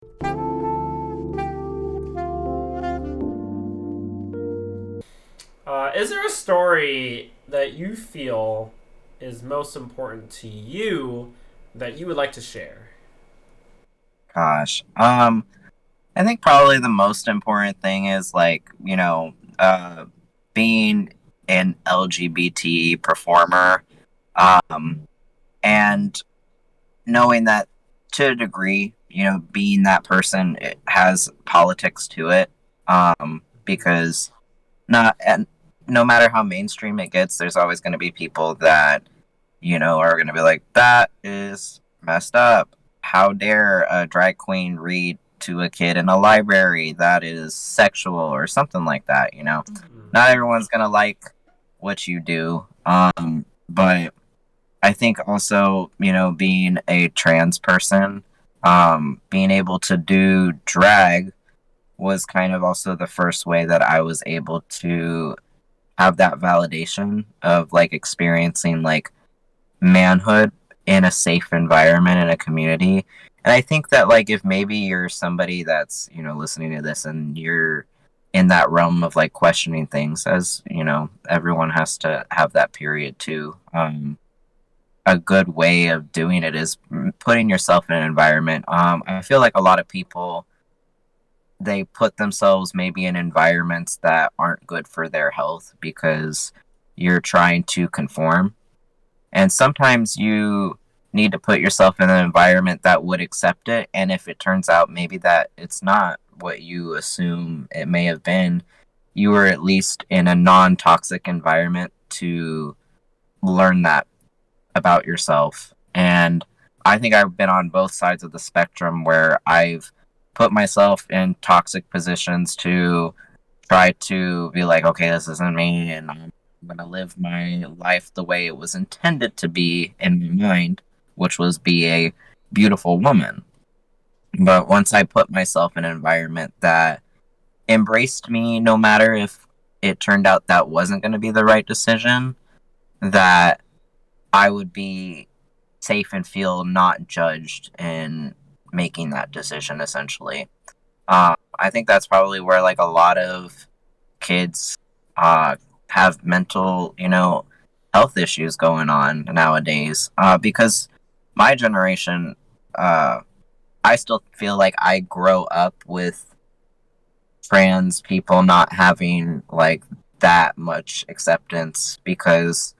Is there a story that you feel is most important to you that you would like to share? Gosh. I think probably the most important thing is being an LGBT performer, um, and knowing that to a degree, being that person it has politics to it. Because not and no matter how mainstream it gets, there's always going to be people that are going to be like, that is messed up. How dare a drag queen read to a kid in a library? That is sexual or something like that. Mm-hmm. Not everyone's going to like what you do. But I think also, being a trans person, being able to do drag was kind of also the first way that I was able to have that validation of like experiencing like manhood in a safe environment in a community. And I think that like if maybe you're somebody that's, listening to this and you're in that realm of like questioning things, as everyone has to have that period too. A good way of doing it is putting yourself in an environment. I feel like a lot of people they put themselves maybe in environments that aren't good for their health because you're trying to conform, and sometimes you need to put yourself in an environment that would accept it. And if it turns out maybe that it's not what you assume it may have been, you were at least in a non toxic environment to learn that about yourself. And I think I've been on both sides of the spectrum where I've put myself in toxic positions to try to be like, okay, this isn't me, and I'm gonna live my life the way it was intended to be in my mind, which was be a beautiful woman. But once I put myself in an environment that embraced me, no matter if it turned out that wasn't going to be the right decision, that I would be safe and feel not judged in making that decision, essentially. I think that's probably where like a lot of kids uh, have mental, health issues going on nowadays. Because my generation, uh, I still feel like I grow up with trans people not having like that much acceptance because,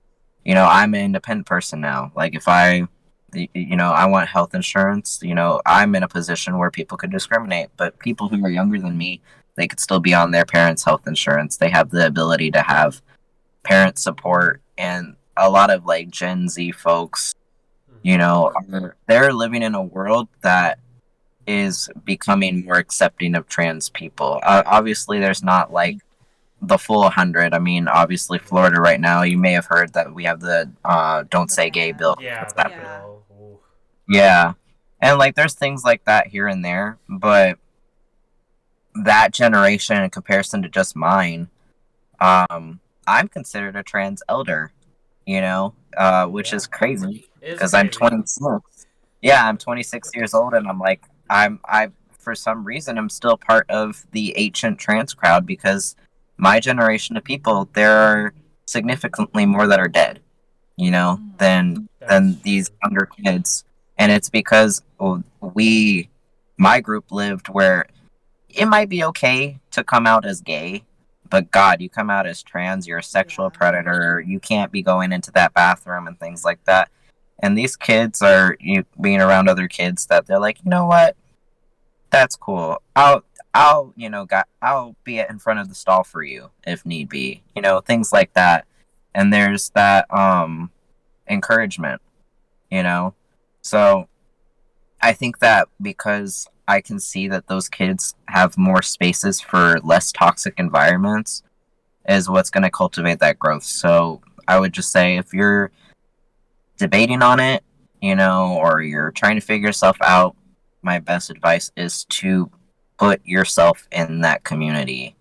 I'm an independent person now. Like if I want health insurance, I'm in a position where people could discriminate, but people who are younger than me, they could still be on their parents' health insurance. They have the ability to have parent support, and a lot of like Gen Z folks, they're living in a world that is becoming more accepting of trans people. Obviously, there's not like the full 100. I mean, obviously, Florida right now, you may have heard that we have the "Don't The Say Gay" ban. bill. Yeah, That's the happening. Yeah. bill. Ooh. Yeah, and like there's things like that here and there, but that generation in comparison to just mine, I'm considered a trans elder, which Yeah, is crazy it is because I'm crazy. 26. Yeah, I'm 26 years old, and I'm like, I for some reason I'm still part of the ancient trans crowd because my generation of people, there are significantly more that are dead, Mm. That's than these true. younger kids, and it's because my group lived where it might be okay to come out as gay, but God, you come out as trans, you're a sexual Yeah. predator. You can't be going into that bathroom and things like that. And these kids are being around other kids that they're like, you know what? That's cool. I'll be in front of the stall for you if need be. Things like that. And there's that encouragement. You know, so I think that because I can see that those kids have more spaces for less toxic environments is what's going to cultivate that growth. So I would just say if you're debating on it, or you're trying to figure yourself out, my best advice is to put yourself in that community,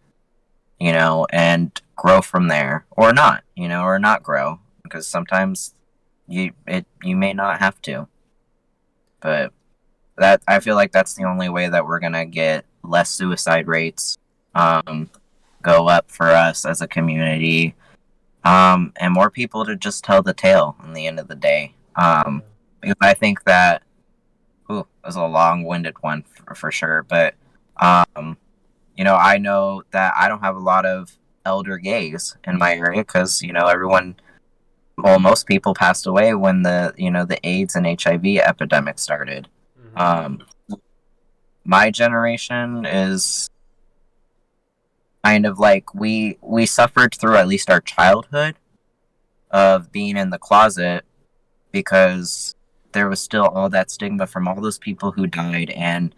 and grow from there or not, or not grow because sometimes you may not have to. But that I feel like that's the only way that we're gonna get less suicide rates um, go up for us as a community, and more people to just tell the tale in the end of the day. Yeah. Because I think that, ooh, it was a long-winded one for sure, but um, I know that I don't have a lot of elder gays in my area because everyone, well, most people passed away when the AIDS and HIV epidemic started. Mm-hmm. Um, my generation is kind of like we suffered through at least our childhood of being in the closet because there was still all that stigma from all those people who died, and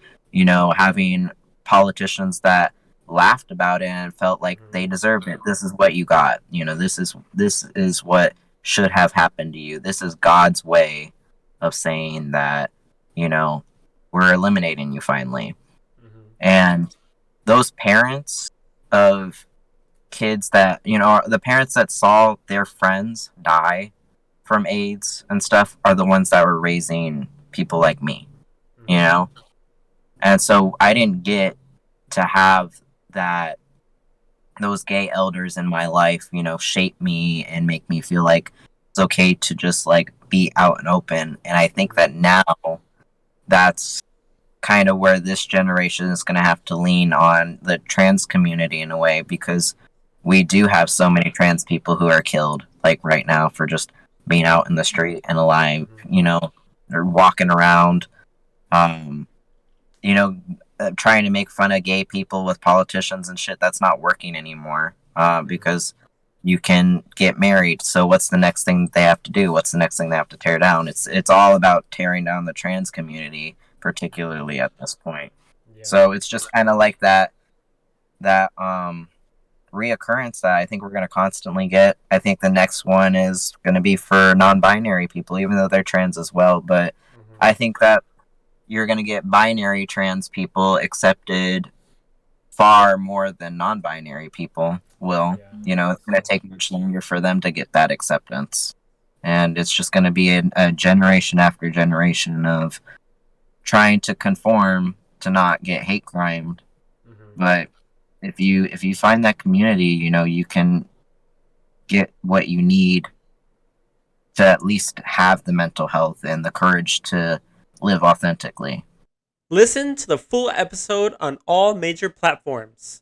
having politicians that laughed about it and felt like Mm-hmm. they deserved it. This is what you got. This is what should have happened to you. This is God's way of saying that you know we're eliminating you finally. Mm-hmm. And those parents of kids that the parents that saw their friends die from AIDS and stuff are the ones that were raising people like me, you Mm-hmm. know? And so I didn't get to have that those gay elders in my life, shape me and make me feel like it's okay to just like be out and open. And I think Mm-hmm. that now that's kind of where this generation is going to have to lean on the trans community in a way because we do have so many trans people who are killed like right now for just being out in the street and alive, Mm-hmm. they're walking around, um trying to make fun of gay people with politicians and shit. That's not working anymore, Mm-hmm. because you can get married. So what's the next thing they have to do? What's the next thing they have to tear down? It's all about tearing down the trans community, particularly at this point. Yeah. So it's just kind of like that reoccurrence that I think we're going to constantly get. I think the next one is going to be for non-binary people, even though they're trans as well. But Mm-hmm. I think that you're going to get binary trans people accepted far more than non-binary people will. Yeah, I think It's going to so. take much longer for them to get that acceptance. And it's just going to be a generation after generation of trying to conform to not get hate crimed. Mm-hmm. But if you find that community, you can get what you need to at least have the mental health and the courage to live authentically. Listen to the full episode on all major platforms.